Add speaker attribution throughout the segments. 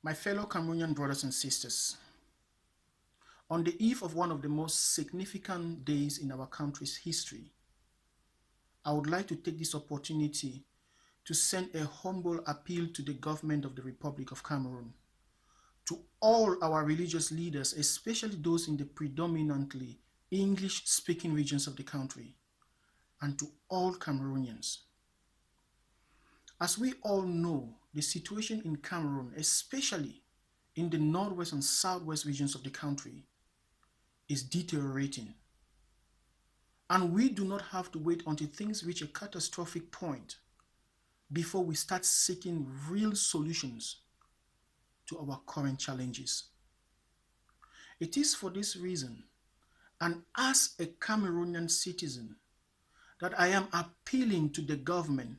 Speaker 1: My fellow Cameroonian brothers and sisters, on the eve of one of the most significant days in our country's history, I would like to take this opportunity to send a humble appeal to the government of the Republic of Cameroon, to all our religious leaders, especially those in the predominantly English-speaking regions of the country, and to all Cameroonians. As we all know, the situation in Cameroon, especially in the northwest and southwest regions of the country, is deteriorating. And we do not have to wait until things reach a catastrophic point before we start seeking real solutions to our current challenges. It is for this reason, and as a Cameroonian citizen, that I am appealing to the government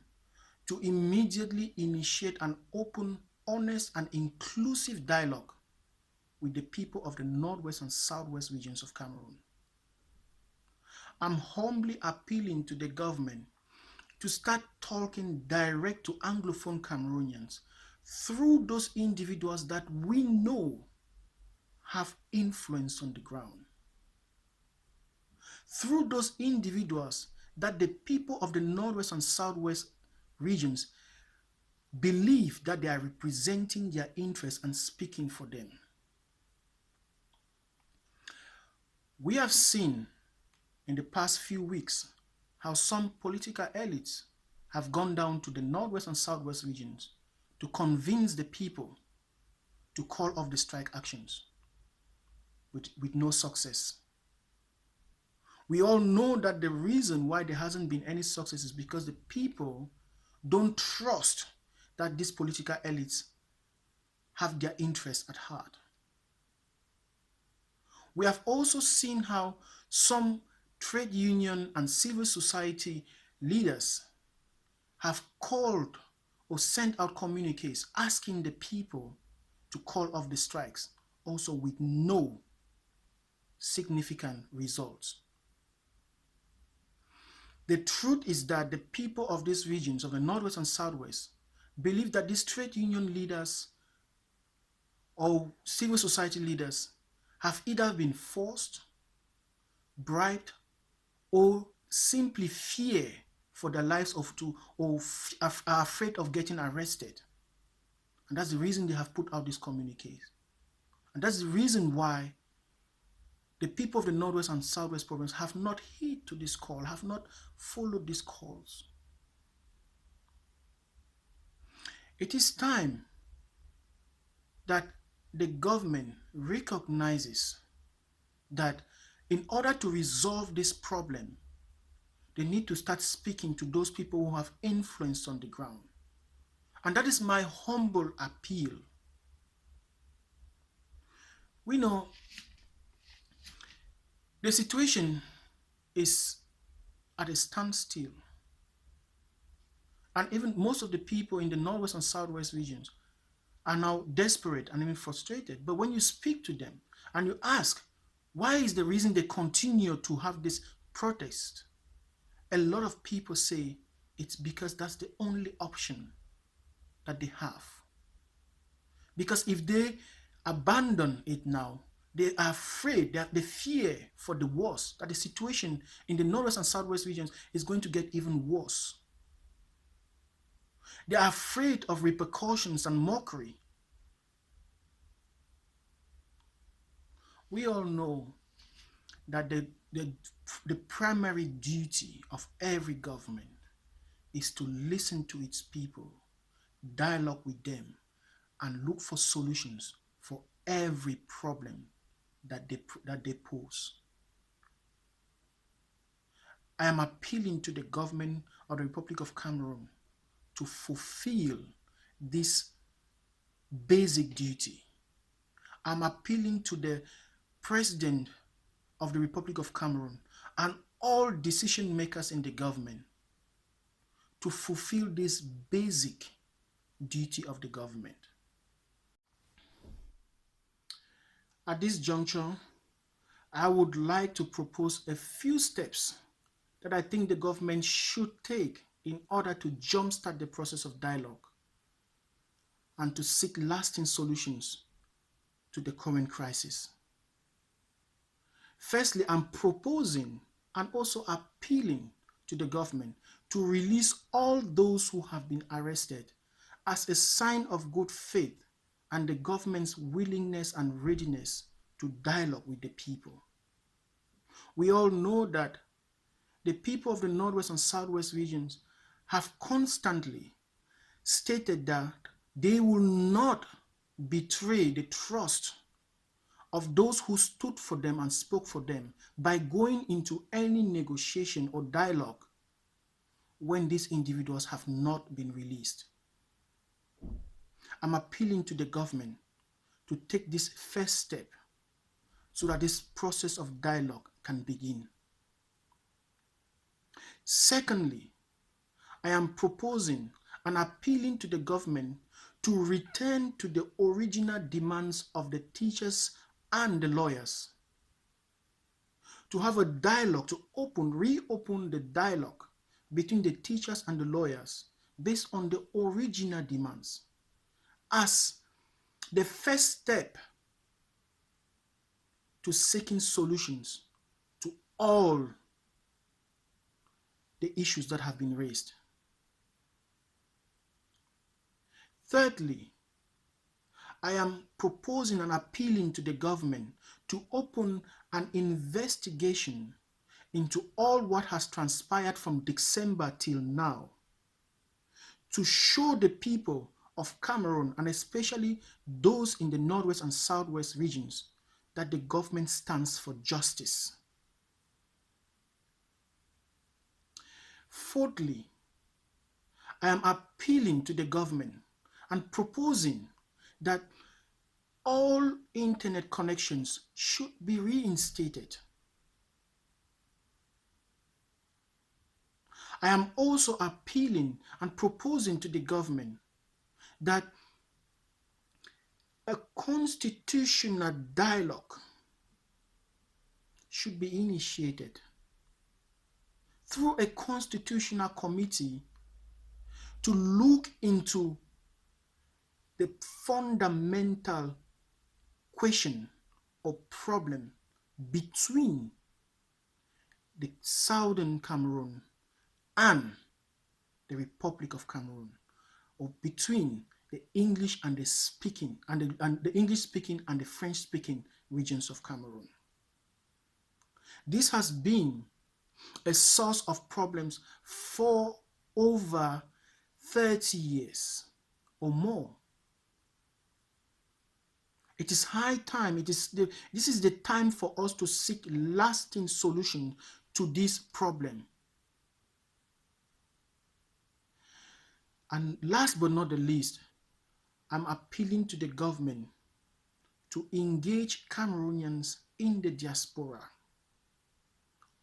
Speaker 1: to immediately initiate an open, honest, and inclusive dialogue with the people of the northwest and southwest regions of Cameroon. I'm humbly appealing to the government to start talking direct to Anglophone Cameroonians through those individuals that we know have influence on the ground. Through those individuals that the people of the northwest and southwest regions believe that they are representing their interests and speaking for them. We have seen in the past few weeks how some political elites have gone down to the northwest and southwest regions to convince the people to call off the strike actions with no success. We all know that the reason why there hasn't been any success is because the people don't trust that these political elites have their interests at heart. We have also seen how some trade union and civil society leaders have called or sent out communiques asking the people to call off the strikes, also with no significant results. The truth is that the people of these regions of the northwest and southwest believe that these trade union leaders or civil society leaders have either been forced, bribed, or simply fear for their lives or are afraid of getting arrested. And that's the reason they have put out these communiques. And that's the reason why the people of the northwest and southwest province have not heed to this call, have not followed these calls. It is time that the government recognizes that in order to resolve this problem, they need to start speaking to those people who have influence on the ground. And that is my humble appeal. We know the situation is at a standstill. And even most of the people in the northwest and southwest regions are now desperate and even frustrated. But when you speak to them and you ask, why is the reason they continue to have this protest? A lot of people say it's because that's the only option that they have. Because if they abandon it now, they are afraid, they fear for the worst, that the situation in the northwest and southwest regions is going to get even worse. They are afraid of repercussions and mockery. We all know that the primary duty of every government is to listen to its people, dialogue with them, and look for solutions for every problem that they pose. I am appealing to the government of the Republic of Cameroon to fulfill this basic duty. I'm appealing to the President of the Republic of Cameroon and all decision makers in the government to fulfill this basic duty of the government. At this juncture, I would like to propose a few steps that I think the government should take in order to jumpstart the process of dialogue and to seek lasting solutions to the current crisis. Firstly, I'm proposing and also appealing to the government to release all those who have been arrested as a sign of good faith and the government's willingness and readiness to dialogue with the people. We all know that the people of the Northwest and Southwest regions have constantly stated that they will not betray the trust of those who stood for them and spoke for them by going into any negotiation or dialogue when these individuals have not been released. I'm appealing to the government to take this first step so that this process of dialogue can begin. Secondly, I am proposing and appealing to the government to return to the original demands of the teachers and the lawyers, to have a dialogue, to reopen the dialogue between the teachers and the lawyers based on the original demands as the first step to seeking solutions to all the issues that have been raised. Thirdly, I am proposing and appealing to the government to open an investigation into all what has transpired from December till now, to show the people of Cameroon, and especially those in the Northwest and Southwest regions, that the government stands for justice. Fourthly, I am appealing to the government and proposing that all internet connections should be reinstated. I am also appealing and proposing to the government that a constitutional dialogue should be initiated through a constitutional committee to look into the fundamental question or problem between the Southern Cameroon and the Republic of Cameroon, or between the English and the speaking and the English speaking and the French speaking regions of Cameroon. This has been a source of problems for over 30 years or more. It is high time, this is the time for us to seek lasting solution to this problem. And last but not the least, I'm appealing to the government to engage Cameroonians in the diaspora.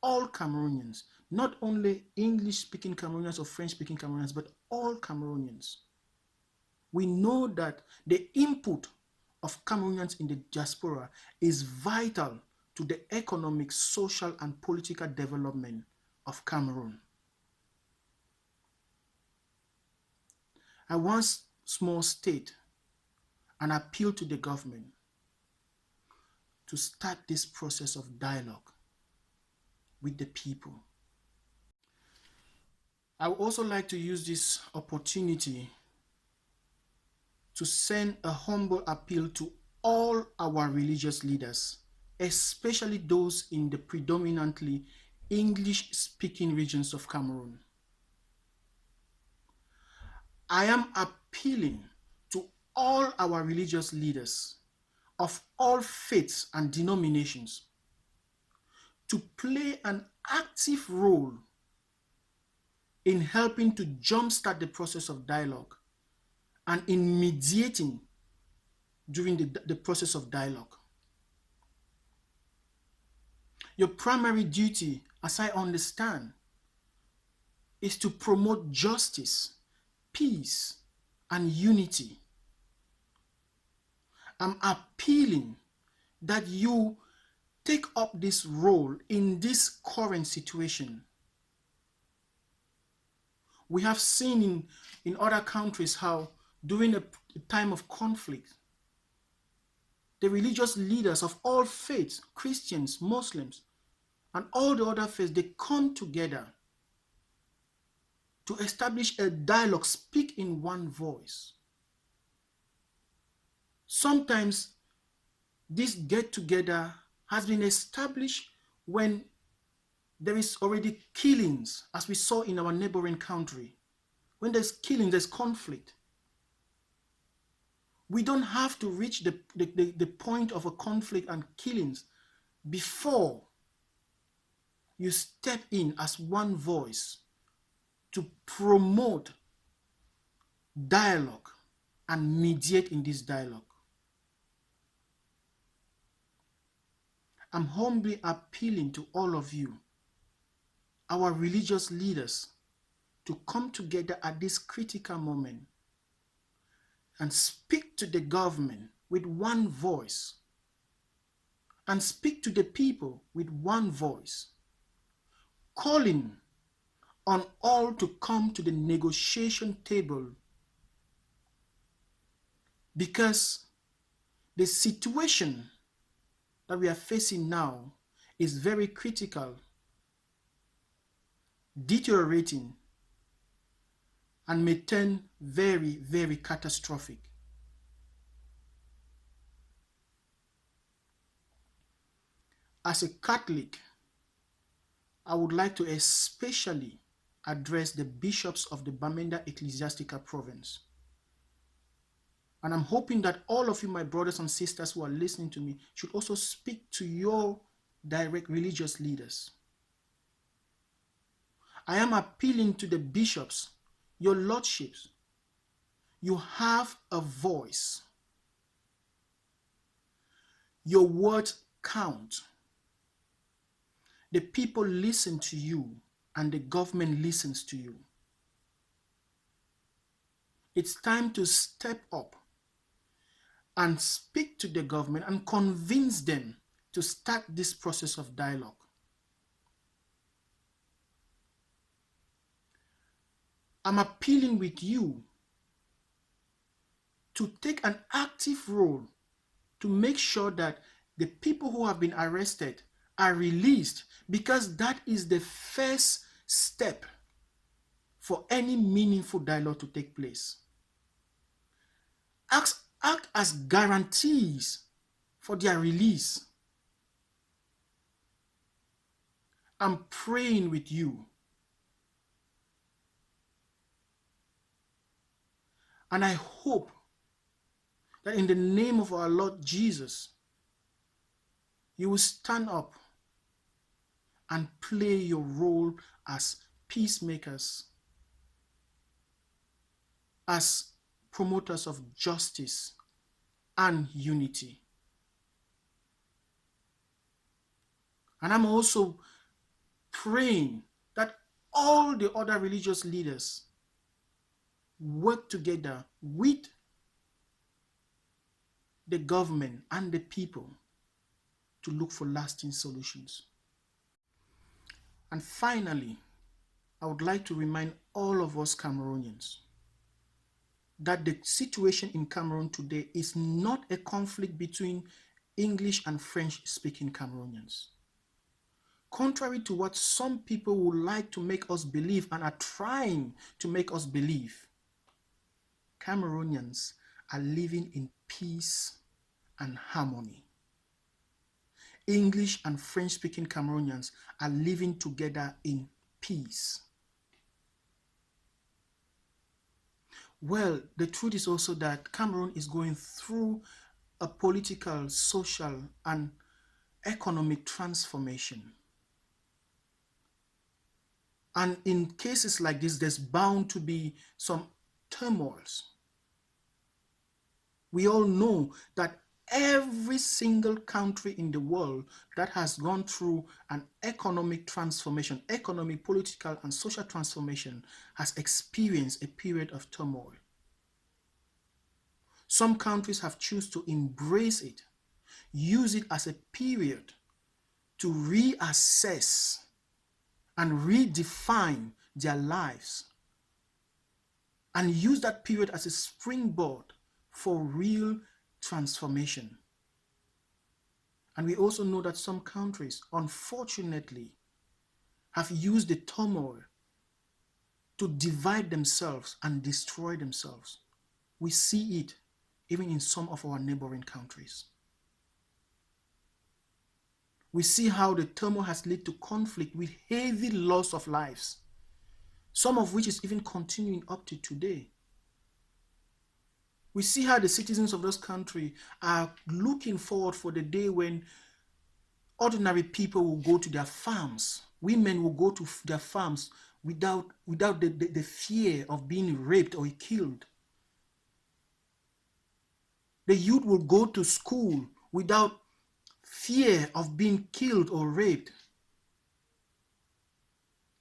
Speaker 1: All Cameroonians, not only English-speaking Cameroonians or French-speaking Cameroonians, but all Cameroonians. We know that the input of Cameroonians in the diaspora is vital to the economic, social, and political development of Cameroon. I once small state and appeal to the government to start this process of dialogue with the people. I would also like to use this opportunity to send a humble appeal to all our religious leaders, especially those in the predominantly English-speaking regions of Cameroon. I am appealing to all our religious leaders of all faiths and denominations to play an active role in helping to jumpstart the process of dialogue and in mediating during the process of dialogue. Your primary duty, as I understand, is to promote justice, peace, and unity. I'm appealing that you take up this role in this current situation. We have seen in other countries how during a time of conflict, the religious leaders of all faiths, Christians, Muslims, and all the other faiths, they come together to establish a dialogue, speak in one voice. Sometimes this get-together has been established when there is already killings, as we saw in our neighboring country. When there's killing, there's conflict. We don't have to reach the point of a conflict and killings before you step in as one voice to promote dialogue and mediate in this dialogue. I'm humbly appealing to all of you, our religious leaders, to come together at this critical moment and speak to the government with one voice, and speak to the people with one voice, calling on all to come to the negotiation table, because the situation that we are facing now is very critical, deteriorating, and may turn very, very catastrophic. As a Catholic, I would like to especially address the bishops of the Bamenda Ecclesiastical Province. And I'm hoping that all of you, my brothers and sisters who are listening to me, should also speak to your direct religious leaders. I am appealing to the bishops, your lordships. You have a voice. Your words count. The people listen to you and the government listens to you. It's time to step up and speak to the government and convince them to start this process of dialogue. I'm appealing with you to take an active role to make sure that the people who have been arrested are released, because that is the first step for any meaningful dialogue to take place. Act as guarantees for their release. I'm praying with you. And I hope that in the name of our Lord Jesus, you will stand up and play your role as peacemakers, as promoters of justice and unity. And I'm also praying that all the other religious leaders work together with the government and the people to look for lasting solutions. And finally, I would like to remind all of us Cameroonians that the situation in Cameroon today is not a conflict between English and French-speaking Cameroonians. Contrary to what some people would like to make us believe and are trying to make us believe, Cameroonians are living in peace and harmony. English and French-speaking Cameroonians are living together in peace. Well, the truth is also that Cameroon is going through a political, social, and economic transformation. And in cases like this, there's bound to be some turmoils. We all know that every single country in the world that has gone through an economic transformation, economic, political, and social transformation, has experienced a period of turmoil. Some countries have chosen to embrace it, use it as a period to reassess and redefine their lives, and use that period as a springboard for real transformation. And we also know that some countries, unfortunately, have used the turmoil to divide themselves and destroy themselves. We see it even in some of our neighboring countries. We see how the turmoil has led to conflict with heavy loss of lives, some of which is even continuing up to today. We see how the citizens of this country are looking forward for the day when ordinary people will go to their farms. Women will go to their farms without the fear of being raped or killed. The youth will go to school without fear of being killed or raped.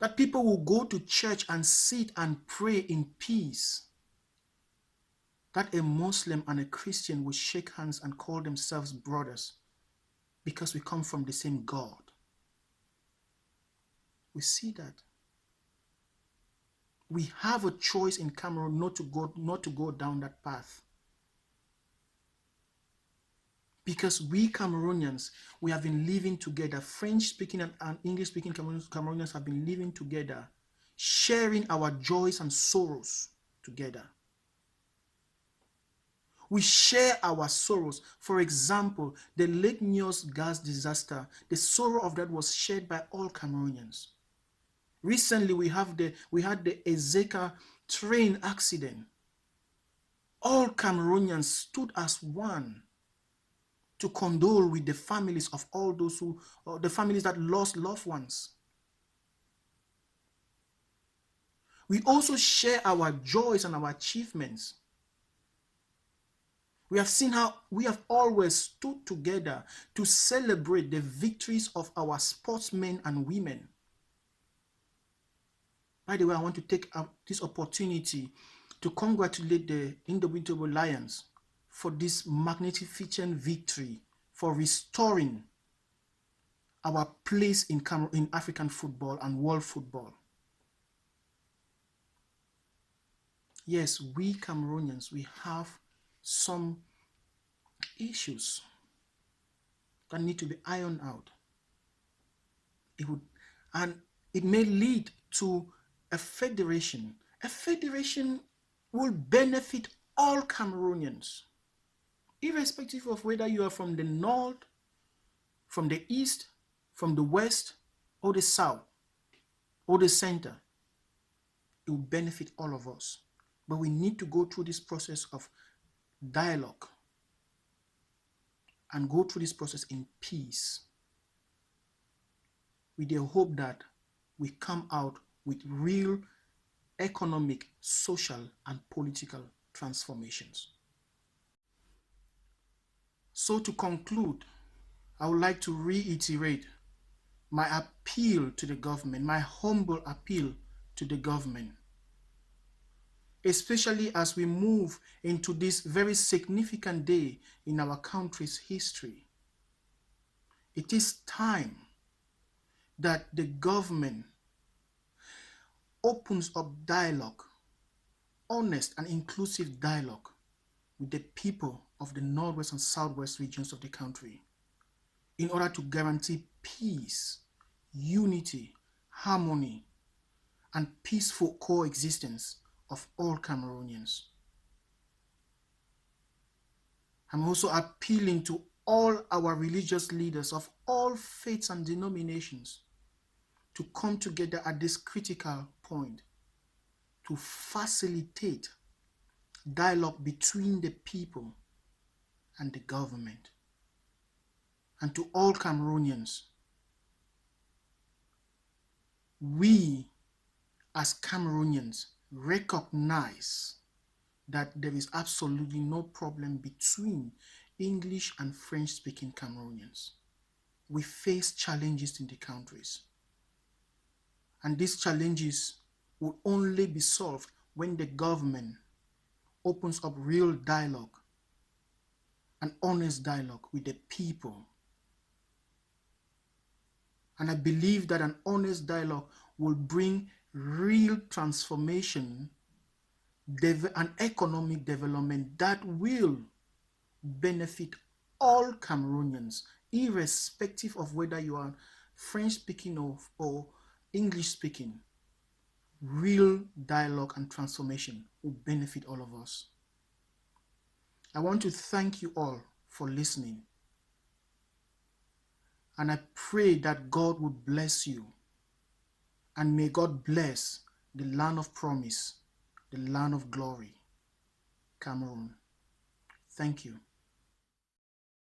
Speaker 1: That people will go to church and sit and pray in peace. That a Muslim and a Christian will shake hands and call themselves brothers because we come from the same God. We see that. We have a choice in Cameroon not to go down that path. Because we Cameroonians, we have been living together. French-speaking and English-speaking Cameroonians have been living together, sharing our joys and sorrows together. We share our sorrows. For example, the Lake Nyos gas disaster, the sorrow of that was shared by all Cameroonians. Recently, we had the Ezeka train accident. All Cameroonians stood as one to condole with the families of all those the families that lost loved ones. We also share our joys and our achievements. We have seen how we have always stood together to celebrate the victories of our sportsmen and women. By the way, I want to take this opportunity to congratulate the Indomitable Lions for this magnificent victory, for restoring our place in African football and world football. Yes, we Cameroonians, we have some issues that need to be ironed out. It may lead to a federation. A federation will benefit all Cameroonians, irrespective of whether you are from the north, from the east, from the west, or the south, or the center. It will benefit all of us. But we need to go through this process of dialogue and go through this process in peace, with the hope that we come out with real economic, social, and political transformations. So to conclude, I would like to reiterate my appeal to the government, my humble appeal to the government, especially as we move into this very significant day in our country's history. It is time that the government opens up dialogue, honest and inclusive dialogue with the people of the northwest and southwest regions of the country in order to guarantee peace, unity, harmony, and peaceful coexistence of all Cameroonians. I'm also appealing to all our religious leaders of all faiths and denominations to come together at this critical point to facilitate dialogue between the people and the government. And to all Cameroonians, we as Cameroonians recognize that there is absolutely no problem between English and French-speaking Cameroonians. We face challenges in the countries. And these challenges will only be solved when the government opens up real dialogue, an honest dialogue with the people. And I believe that an honest dialogue will bring real transformation an economic development that will benefit all Cameroonians, irrespective of whether you are French speaking or English speaking. Real dialogue and transformation will benefit all of us. I want to thank you all for listening. And I pray that God would bless you. And may God bless the land of promise, the land of glory, Cameroon. Thank you.